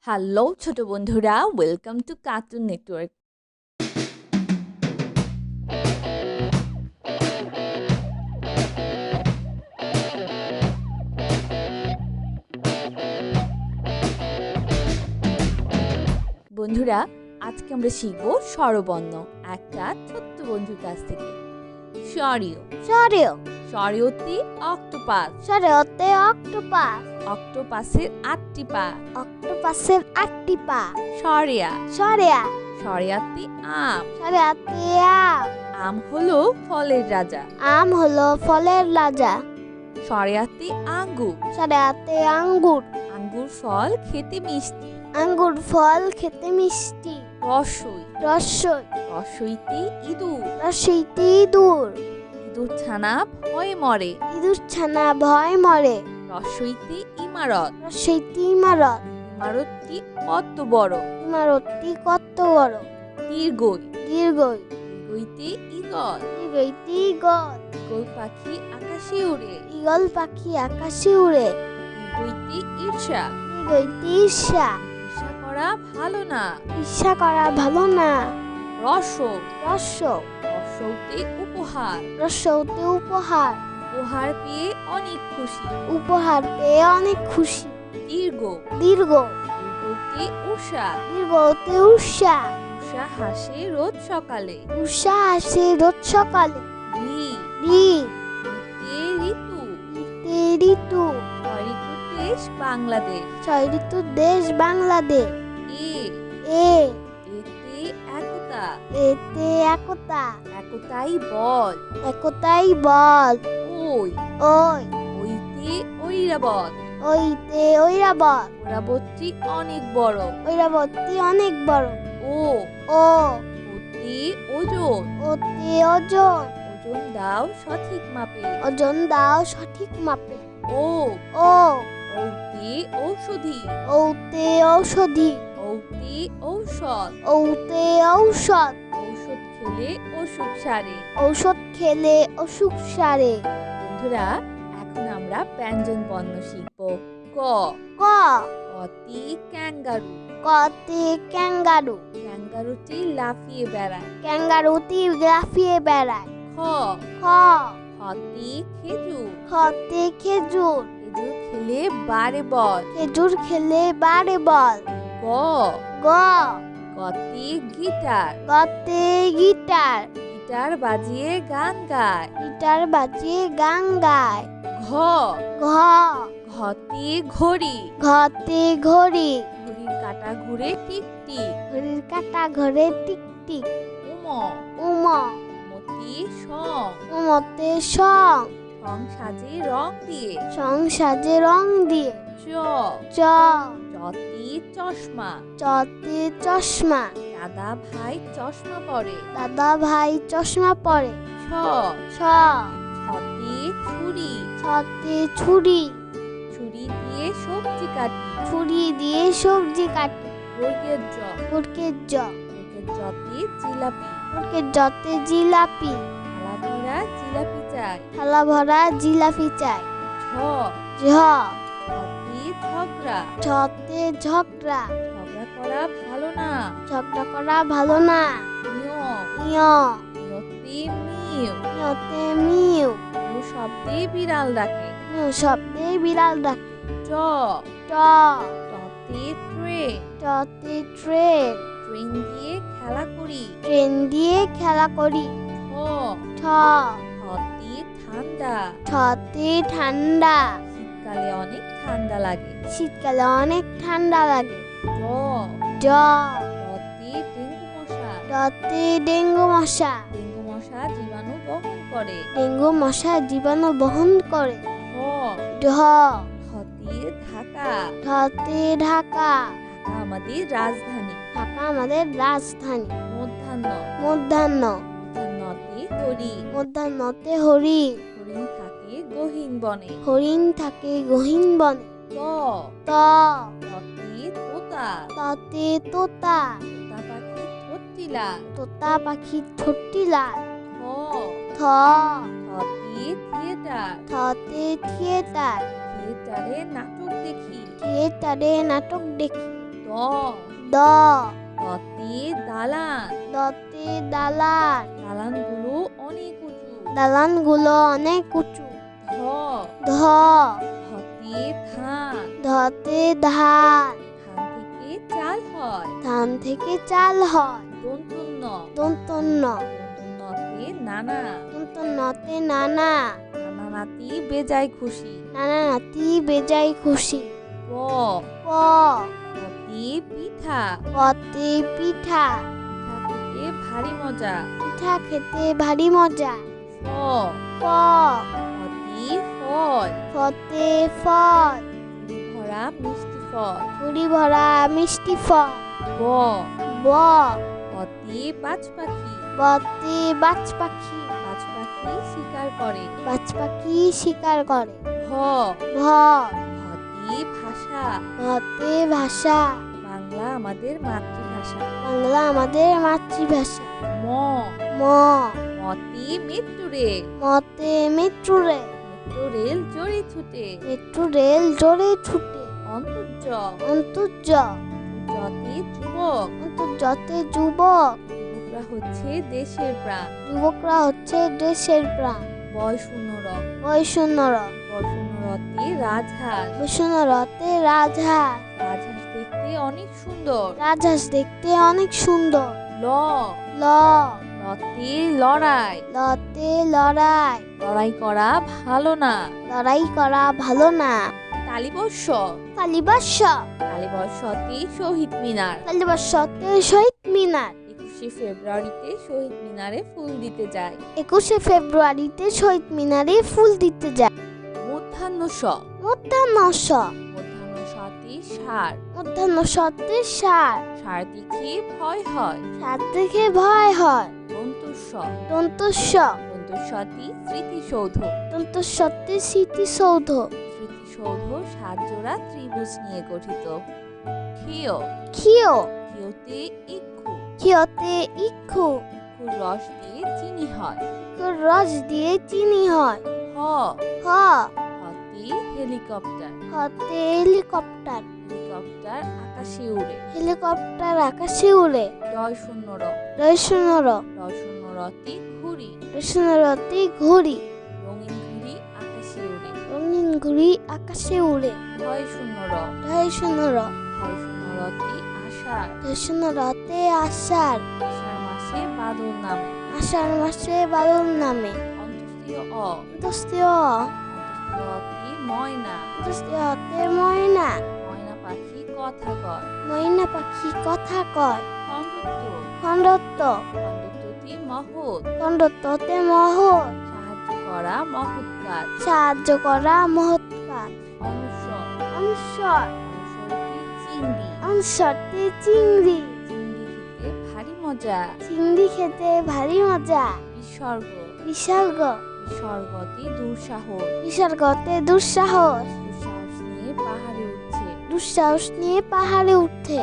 Hello ছোট বন্ধুরা, welcome to cartoon network. বন্ধুরা, আজকে আমরা শিখব স্বরবর্ণ একটা ছোট্ট বন্ধুর কাছ থেকে। সরিয় সরিয় সরিয়তে অক্টোপাস। সরিয়তে অক্টোপাস অক্টোপাসের 8টি পা। অক্টোপাসের 8টি পা সরিয়া সরিয়া সরিয়াতে আম। সরিয়াতে আম আম হলো ফলের রাজা। আম হলো ফলের রাজা সরিয়াতে আঙ্গুর। সরিয়াতে আঙ্গুর আঙ্গুর ফল খেতে মিষ্টি। আঙ্গুর ফল খেতে মিষ্টি রসই রসই রসইতে ইঁদুর। রসইতে ইঁদুর ইঁদুর ছানা ভয়ে মরে। ইঁদুর ছানা ভয় মরে রসইতে ইমারত। রসইতে ইমারত ইমারতটি কত বড়। ইমারতটি কত বড় দীর্ঘই দীর্ঘই দীর্ঘইতে ঈগল। দীর্ঘইতে ইগল ঈগল পাখি আকাশে উড়ে। ইগল পাখি আকাশে উড়ে দীর্ঘইতে ঈর্ষা। দীর্ঘইতে ঈর্ষা ঈর্ষা করা ভালো না। ঈর্ষা করা ভালো না রস রস্য রসৌতে উপহার। রস্যতে উপহার উপহার পেয়ে অনেক খুশি। উপহার পেয়ে অনেক খুশি দীর্ঘ দীর্ঘ দীর্ঘতে উষা। দীর্ঘতে উষা উষা হাসে রোজ সকালে। উষা আসে রোজ সকালে ঋ ঋ ঋতু ঋতে ঋতু ছয় ঋতুর দেশ বাংলাদেশ। 6 ঋতুর দেশ বাংলাদেশ এ এ এতে একতা। এতে একতা একতাই বল। একতাই বল ওই ওই ওইতে ঐরাবত। ওইতে ঐরাবত ঐরাবতটি অনেক বড়। ঐরাবতী অনেক বড় ও ও ওতে ওজন। ওতে ওজন ওজন দাও সঠিক মাপে। ওজন দাও সঠিক মাপে ও ও ঔতে ঔষধি। ঔতে ঔষধি ঔতে ঔষধ। ঔতে ঔষধ ঔষধ খেলে অসুখ সারে। ঔষধ খেলে অসুখ সারে বন্ধুরা, এখন আমরা ব্যঞ্জন বর্ণ শিখব। ক ক কতি ক্যাঙ্গারু। কতে ক্যাঙ্গারু ক্যাঙ্গারুটি লাফিয়ে বেড়ায়। ক্যাঙ্গারুটি লাফিয়ে বেড়ায় খ খ খতি খেজুর। খতে খেজুর খেজুর খেলে বারে বল। খেজুর খেলে বারে বল গ গ গতি গিটার। গতে গিটার গিটার বাজিয়ে গান গায়। গিটার বাজিয়ে গান গায় ঘ ঘ ঘতি ঘড়ি। ঘতে ঘড়ি ঘড়ির কাঁটা ঘুরে টিক টিক। ঘড়ির কাঁটা ঘরে টিক টিক উম উম মতি সং। উমতে সং সং সাজে রং দিয়ে। সং সাজে রং দিয়ে চ চ চতি চশমা। চতে চশমা দাদা ভাই চশমা পরে। দাদা ভাই চশমা পরে ছ ছ ছতি ছুরি। ছতে ছুরি ছুরি দিয়ে সবজি কাটি। ছুরি দিয়ে সবজি কাটি বর্গের জ বরকের জ বর্গের জতে জিলাপি। বরকের জতে জিলাপি থালা ভরা জিলাপি চাই। থালা ভরা জিলাপি চাই ঝ ঝ ছতি ঝগড়া। ছতে ঝগড়া ঝগড়া করা ভালো না। ঝগড়া করা ভালো না নিয় ইয় নিয়তি মিউ। ইয়তে মিউ মিউ শব্দে বিড়াল ডাকে। মিউ শব্দে বিড়াল ডাকে ট ট টতে ট্রেন। টতে ট্রেন ট্রেন দিয়ে খেলা করি। ট্রেন দিয়ে খেলা করি ঠ ঠ ঠতে ঠান্ডা। ঠতে ঠান্ডা শীতকালে অনেক ঠান্ডা লাগে। শীতকালে অনেক ঠান্ডা লাগে ড ড ডতে ডেঙ্গু মশা। ডতে ডেঙ্গু মশা ডেঙ্গু মশা জীবাণু বহন করে। ডেঙ্গু মশা জীবাণু বহন করে ঢ ঢ ঢতে ঢাকা। ঢতে ঢাকা ঢাকা আমাদের রাজধানী। ঢাকা আমাদের রাজধানী মধ্যাহ্ন মধ্যাহ্ন মধ্যাহ্নতে হরি। মধ্যাহ্নতে হরি হরিণ থাকে গহীন বনে। হরিণ থাকে গহীন বনে ত ত ততে তোতা। ততে তোতা তোতা পাখি ঠোঁটটি লাল। তোতা পাখির ঠোঁটটি লাল থ থ থতে থিয়েটার। থতে থিয়েটার থিয়েটারে নাটক দেখি। থিয়েটারে নাটক দেখি ত দ দতে দালান, দতে দালান, দালানগুলো অনেক উঁচু। দালানগুলো অনেক উঁচু। ধ ধ ধতে ধান, ধতে ধান, ধান থেকে চাল হয়। ধান থেকে চাল হয়। দন্তন্য দন্তন্য দন্তন্যতে নানা, দন্তন্যতে নানা, নানা নাতি বেজায় খুশি। নানা নাতি বেজায় খুশি। প প পতে পিঠা, পতে পিঠা, পিঠা খেতে ভারী মজা। পিঠা খেতে ভারী মজা। ফ প ফতে ফল, ফতে ফল, ঝুড়ি ভরা মিষ্টি ফল। ঝুড়ি ভরা মিষ্টি ফল। ব ব বতে বাজ পাখি, বতে বাজ পাখি, বাজ পাখি শিকার করে। বাজ পাখি শিকার করে। ভ ভ ভতে ভাষা, ভতে ভাষা, বাংলা আমাদের মাতৃভাষা। বাংলা আমাদের মাতৃভাষা। ম ম মতে মেট্রো রেল, মতে মেট্রো রেল, মেট্রো রেল জোরে ছুটে। মেট্রো রেল জোরে ছুটে। অন্তর্য অন্তর্য যতে যুবক, অন্তর্যতে যুবক, যুবকরা হচ্ছে দেশের প্রাণ। যুবকরা হচ্ছে দেশের প্রাণ। বয়শূন্য বৈষণ্যর বয়শূন্যরতে রাজহাঁস, বৈষণ্যরতে রাজহাঁস, রাজহাঁস দেখতে অনেক সুন্দর। রাজহাঁস দেখতে অনেক সুন্দর। ল ল লতে লড়াই, লতে লড়াই, লড়াই করা ভালো না। লড়াই করা ভালো না। তালিবর্ষ কালীবর্ষ তালিবর্ষতে শহীদ মিনার, কালীবর্ষতে শহীদ মিনার, 21শে ফেব্রুয়ারিতে শহীদ মিনারে ফুল দিতে যায়। 21শে ফেব্রুয়ারিতে শহীদ মিনারে ফুল দিতে যায়। মধ্যাহ্ন স মধ্যাহ্ন স মধ্যাহ্ন সতে সার, মধ্যাহ্ন সতে সার, সার দেখে ভয় হয়। সার দেখে ভয় হয়। দন্তস্ব দন্তস্ব দন্তস্বতি স্মৃতিসৌধ, দন্তস্বতে স্মৃতিসৌধ, স্মৃতিসৌধ 7 জোড়া ত্রিভুজ নিয়ে গঠিত। ক্ষীয় ক্ষীয় ক্ষীয়তে ইক্ষু, ক্ষীয়তে ইক্ষু, ইক্ষুর রস দিয়ে চিনি হয়। ইক্ষুর রস দিয়ে চিনি হয়। হ হ হতে হেলিকপ্টার, হতে হেলিকপ্টার, হেলিকপ্টার আকাশে উড়ে। হেলিকপ্টার আকাশে উড়ে। ডয় শূন্য র রসুনর ডয় শূন্য রতে ঘুড়ি, রসুনরতে ঘুড়ি, রঙিন ঘুড়ি আকাশে উড়ে। রঙিন ঘুড়ি আকাশে উড়ে। ভয় শূন্য র ঢয়সুনর ভয় শূন্য রতে আষাঢ়, ঢয়সুনরতে আষাঢ়, আষাঢ় মাসে বাদল নামে। আষাঢ় মাসে বাদল নামে। অন্তস্তীয় অ দস্তীয় অন্তস্তীয় অতে ময়না, দস্তীয়তে ময়না, ময়না পাখি কথা কয়। ময়না পাখি কথা কয়। খণ্ডত্ব খণ্ডত্ব খণ্ডত্বটি মহৎ, খণ্ডত্বতে মহৎ, সাহায্য করা মহৎ কাজ। সাহায্য করা মহৎ কাজ। অনুসর অনুসর অনুসরটি চিংড়ি, অনুসরতে চিংড়ি, চিংড়ি খেতে ভারী মজা। চিংড়ি খেতে ভারী মজা। বিসর্গ বিসর্গ বিসর্গতে দুঃসাহস, বিসর্গতে দুঃসাহস, দুঃসাহস নিয়ে পাহাড়ে উঠছে। দুঃসাহস নিয়ে পাহাড়ে উঠে।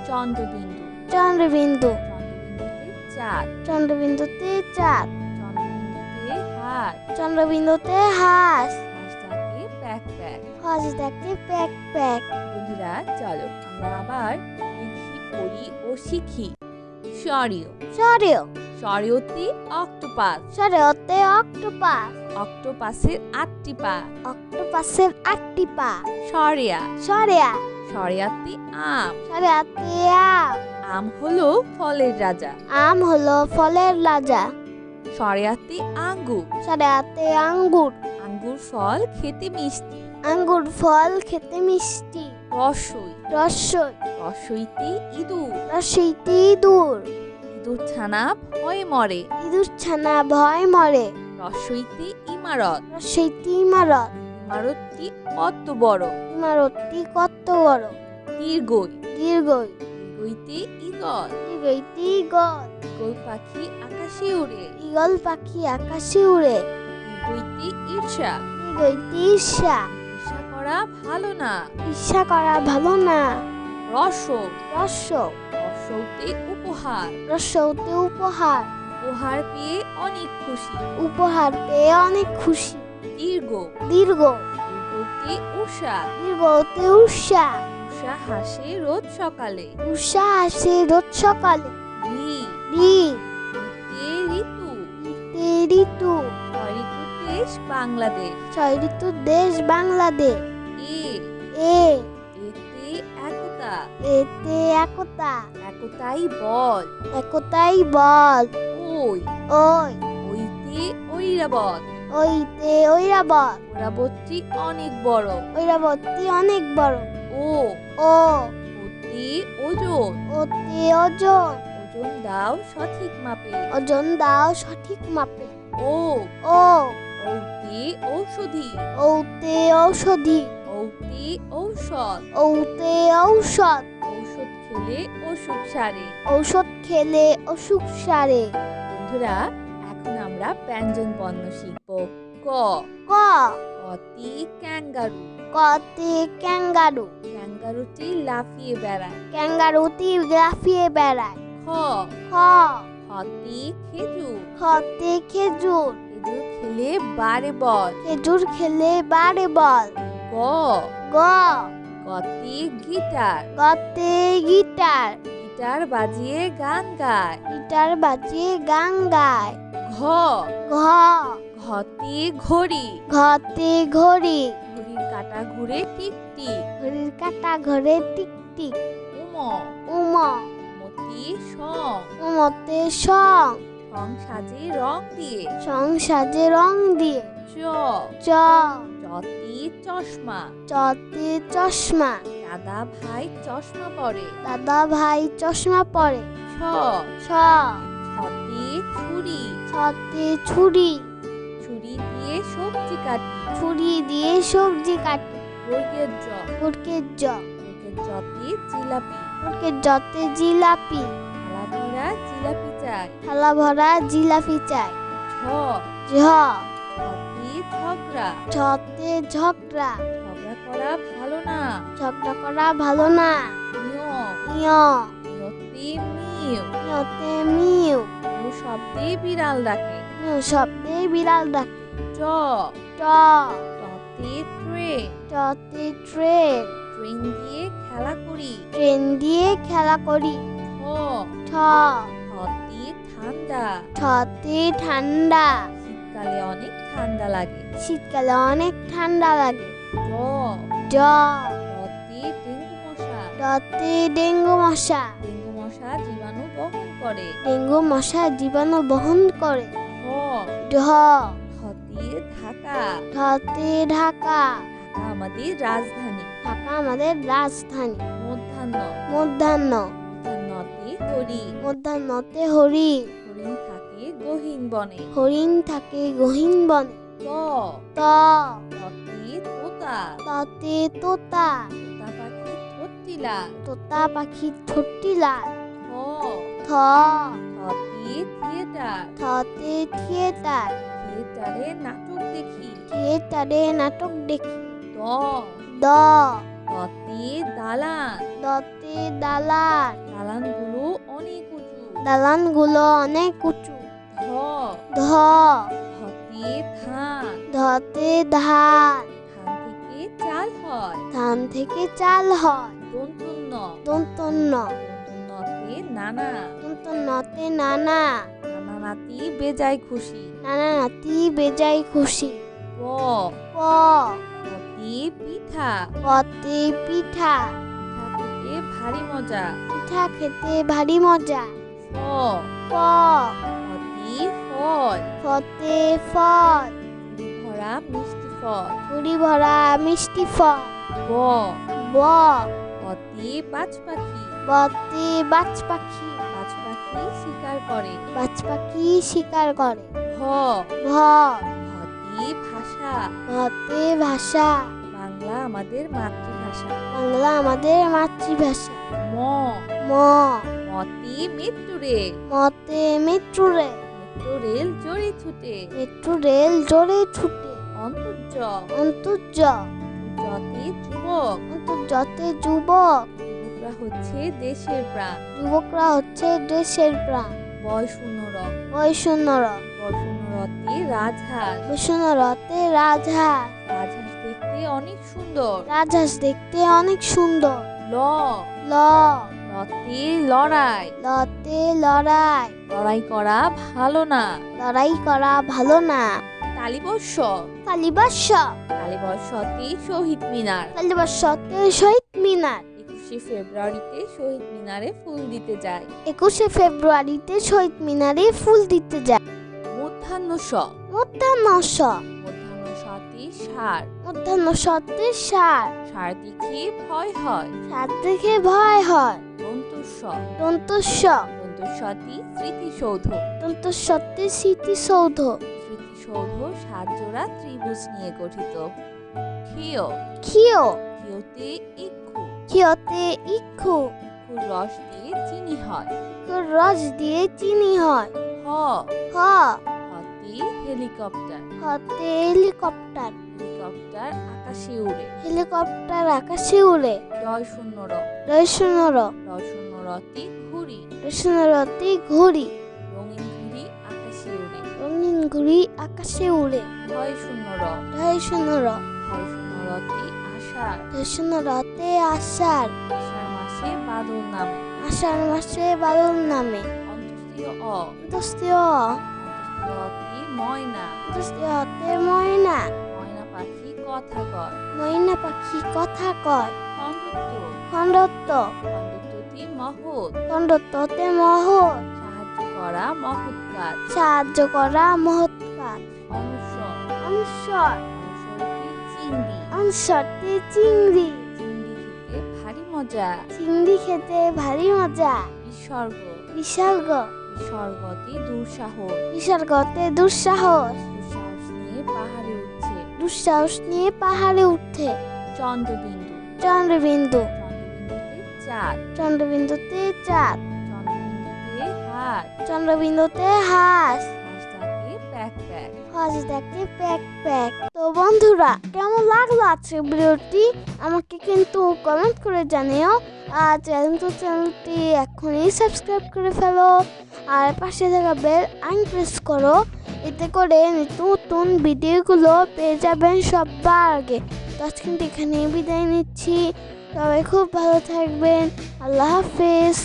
চন্দ্রবিন্দু চন্দ্রবিন্দু চন্দ্রবিন্দুতে চাঁদ, চন্দ্রবিন্দুতে চাঁদ, চন্দ্রবিন্দুতে হাঁস, চন্দ্রবিন্দুতে হাঁস, হাঁস ডাকে প্যাক প্যাক। হাঁস ডাকে প্যাক প্যাক। বন্ধুরা চলো আমরা আবার লিখি, পড়ি ও শিখি। সরিয় সরেও সরিয়তে অক্টোপাস, সরেওতে অক্টোপাস, অক্টোপাসের 8টি পা। অক্টোপাসের 8টি পা। সরিয়া সরেয়া সরিয়াতে আম, সরেয়াতে আম, আম হলো ফলের রাজা। আম হলো ফলের রাজা। সরিয়াতে আঙ্গুর, সরেয়াতে আঙ্গুর, আঙ্গুর ফল খেতে মিষ্টি। আঙ্গুর ফল খেতে মিষ্টি। রসই রসই রসইতে ইঁদুর, রসইতে ইঁদুর, ইঁদুর ছানা ভয়ে মরে। ইঁদুর ছানা ভয় মরে। রসইতে ইমারত, রসইতে ইমারত, ইমারতটি কত বড়। ইমারতটি কত বড়। দীর্ঘই দীর্ঘই দীর্ঘইতে ঈগল, দীর্ঘইতে ঈগল, ঈগল পাখি আকাশে উড়ে। ঈগল পাখি আকাশে উড়ে। দীর্ঘইতে ঈর্ষা, দীর্ঘইতে ঈর্ষা, ঈর্ষা করা ভালো না। ঈর্ষা করা ভালো না। রস রস রসৌতে উপহার, রসৌতে উপহার, উপহার পেয়ে অনেক খুশি। উপহার পেয়ে অনেক খুশি। দীর্ঘ দীর্ঘ দীর্ঘতে উষা, দীর্ঘতে উষা, উষা উষা হাসে রোজ সকালে। উষা আসে রোজ সকালে। ঋ ঋ ঋতু। ঋতু। 6 ঋতুর দেশ বাংলাদেশ। 6 ঋতুর দেশ বাংলাদেশ। এ এ এতে একতা। এতে একতা। একতাই বল। একতাই বল। ওই ওই ওইতে ঐরাবত। ওইতে ঐরাবত। ঐরাবতটি অনেক বড়। ঐরাবতী অনেক বড়। ও ও ওতে ওজন। ওতে ওজন। ওজন দাও সঠিক মাপে। ওজন দাও সঠিক মাপে। ও ও ঔতে ঔষধি। ঔতে ঔষধি। ঔতে ঔষধ। ঔতে ঔষধ। ঔষধ খেলে অসুখ সারে। ঔষধ খেলে অসুখ সারে। বন্ধুরা, এখন আমরা ব্যঞ্জন বর্ণ শিখব। ক ক কতি ক্যাঙ্গারু। কতে ক্যাঙ্গারু। ক্যাঙ্গারুটি লাফিয়ে বেড়ায়। ক্যাঙ্গারুটি লাফিয়ে বেড়ায়। খ খ খতি খেজুর। খতে খেজুর। খেজুর খেলে বাড়ে বল। খেজুর খেলে বাড়ে বল। গ গ গতি গিটার। গতে গিটার। গিটার বাজিয়ে গান গায়। গিটার বাজিয়ে গান গায়। ঘ ঘ ঘতি ঘড়ি। ঘতে ঘড়ি। ঘড়ির কাঁটা ঘুরে টিক টিক। ঘড়ির কাঁটা ঘরে টিক টিক। উম উম মতি সং। উমতে সং। সং সাজে রং দিয়ে। সং সাজে রং দিয়ে। চ চ চতি চশমা। চতে চশমা। দাদা ভাই চশমা পরে। দাদা ভাই চশমা পরে। ছ ছ ছতি ছুরি। ছতে ছুরি। ছুরি দিয়ে সবজি কাটি। ছুরি দিয়ে সবজি কাটি। বর্গের জ। বর্গের জ। বর্গের জতি জিলাপি। বর্গের জতে জিলাপি। থালা ভরা জিলাপি চাই। থালা ভরা জিলাপি চাই। ঝ ঝ ছতি ঝগড়া। ঝতে ঝগড়া। ঝগড়া করা ভালো না। ঝগড়া করা ভালো না। নিয় ইয় নিয়তি মিউ। ইয়তে মিউ। মিউ শব্দে বিড়াল ডাকে। মিউ শব্দে বিড়াল ডাকে। ট ট টতে ট্রেন। টতে ট্রেন। ট্রেন দিয়ে খেলা করি। ট্রেন দিয়ে খেলা করি। ঠ ঠ ঠতি ঠান্ডা। ঠতে ঠান্ডা। শীতকালে অনেক ঠান্ডা লাগে। শীতকালে অনেক ঠান্ডা লাগে। ড ড ডতে ডেঙ্গু মশা। ডতে ডেঙ্গু মশা। ডেঙ্গু মশা জীবাণু বহন করে। ডেঙ্গু মশা জীবাণু বহন করে। ঢ ঢ ঢতে ঢাকা। ঢতে ঢাকা। ঢাকা আমাদের রাজধানী। ঢাকা আমাদের রাজধানী। মধ্যাহ্ন মধ্যাহ্ন মধ্যাহ্নতে হরি। মধ্যাহ্নতে হরি। হরিণ থাকে গহীন বনে। হরিণ থাকে গহীন বনে। ত ত ততে তোতা। ততে তোতা। তোতা পাখি ঠোঁটটি লাল। তোতা পাখির ঠোঁটটি লাল। থ থ থতে থিয়েটার। থতে থিয়েটার। থিয়েটারে নাটক দেখি। থিয়েটারে নাটক দেখি। দ দ দতে দালান। দতে দালান। দালানগুলো অনেক উঁচু। দালানগুলো অনেক উঁচু। ধ ধ ধতে ধান। ধতে ধান। ধান থেকে চাল হয়। ধান থেকে চাল হয়। দন্তন্য দন্তন্য দন্তন্যতে নানা। দন্তন্যতে নানা। নানা নাতি বেজায় খুশি। নানা নাতি বেজায় খুশি। প প পতি পিঠা। পতে পিঠা। পিঠা খেতে ভারী মজা। পিঠা খেতে ভারী মজা। ফ প পতি ফল। ফতে ফল। ঝুড়ি ভরা মিষ্টি ফল। ঝুড়ি ভরা মিষ্টি ফল। ব ব পতি বাজ পাখি। বতে বাজ পাখি। বাজ পাখি শিকার করে। বাজ পাখি শিকার করে। ভ ভ ভতি ভাষা। ভতে ভাষা। বাংলা আমাদের মাতৃভাষা। বাংলা আমাদের মাতৃভাষা। ম ম মতি মেট্রো রেল। মতে মেট্রো রেল। মেট্রো রেল জোরে ছুটে। মেট্রো রেল জোরে ছুটে। অন্তর্য অন্তর্য যতে যুবক। অন্তর্যতে যুবক। যুবকরা হচ্ছে দেশের প্রাণ। যুবকরা হচ্ছে দেশের প্রাণ। বয়শূন্য র বৈষণ্য বয়শূন্য রতে রাজহাঁস। বৈষণ্য রতে রাজহাঁস। রাজহাঁস দেখতে অনেক সুন্দর। রাজহাঁস দেখতে অনেক সুন্দর। ম ল ল লতে লড়াই লতে লড়াই লড়াই করা ভালো না লড়াই করা ভালো না তালিবর্ষ কালীবর্ষ তালিবর্ষতে শহীদ মিনার কালীবর্ষতে শহীদ মিনার 21শে ফেব্রুয়ারিতে শহীদ মিনারে ফুল দিতে যায় 21শে ফেব্রুয়ারিতে শহীদ মিনারে ফুল দিতে যায় মধ্যাহ্ন স মধ্যাহ্ন স মধ্যাহ্ন সতে সার মধ্যাহ্ন সতে সার সার দেখে ভয় হয় সার দেখে ভয় হয় দন্তস্ব দন্তস্ব দন্তস্বতি স্মৃতিসৌধ দন্তস্বতে স্মৃতিসৌধ স্মৃতিসৌধ 7 জোড়া ত্রিভুজ নিয়ে গঠিত ক্ষীয় ক্ষীয় ক্ষীয়তে ইক্ষু ক্ষীয়তে ইক্ষু ইক্ষুর রস দিয়ে চিনি হয় ইক্ষুর রস দিয়ে চিনি হয় হ হ হতে হেলিকপ্টার হতে হেলিকপ্টার হেলিকপ্টার আকাশে উড়ে হেলিকপ্টার আকাশে উড়ে ডয় শূন্য র রয় শূন্য ডয় শূন্য রতে ঘুড়ি রতে ঘুড়ি রঙিন ঘুড়ি আকাশে উড়ে রঙিন ঘুড়ি আকাশে উড়ে ভয় শূন্য র ঢয় শূন্য ভয় শূন্য রতে আষাঢ় ঢয় শূন্য রতে আষাঢ় আষাঢ় মাসে বাদল নামে আষাঢ় মাসে বাদল নামে অন্তস্তীয় অ দস্তীয় অন্তস্তীয় অতে ময়না দস্তীয়তে ময়না ময়না পাখি কথা কয় ময়না পাখি কথা কয় খণ্ডত্ব খণ্ডত্ব খণ্ডত্বটি মহৎ খণ্ডত্বতে মহৎ সাহায্য করা মহৎ কাজ সাহায্য করা মহৎ কাজ অনুসর অনসর অনুসরটি চিংড়ি অনসরতে চিংড়ি চিংড়ি খেতে ভারী মজা চিংড়ি খেতে ভারী মজা বিসর্গ বিসর্গ বিসর্গতে দুঃসাহস বিসর্গতে দুঃসাহস দুঃসাহস নিয়ে পাহাড়ে উঠছে দুঃসাহস নিয়ে পাহাড়ে উঠে চন্দ্রবিন্দু চন্দ্রবিন্দু চন্দ্রবিন্দুতে চাঁদ চন্দ্রবিন্দুতে চাঁদ চন্দ্রবিন্দুতে হাঁস চন্দ্রবিন্দুতে হাঁস হাঁস ডাকে প্যাক প্যাক হাঁস ডাকে প্যাক প্যাক। তো বন্ধুরা কেমন লাগলো আজকের ভিডিওটি আমাকে কিন্তু কমেন্ট করে জানিও আর চ্যানেলটি এখনই সাবস্ক্রাইব করে ফেলো আর পাশে থাকা বেল আইকন প্রেস করো, এতে করে নতুন ভিডিওগুলো পেয়ে যাবেন সবার আগে। তো আজকে কিন্তু এখানেই বিদায় নিচ্ছি, সবাই খুব ভালো থাকবেন, আল্লাহ হাফেজ।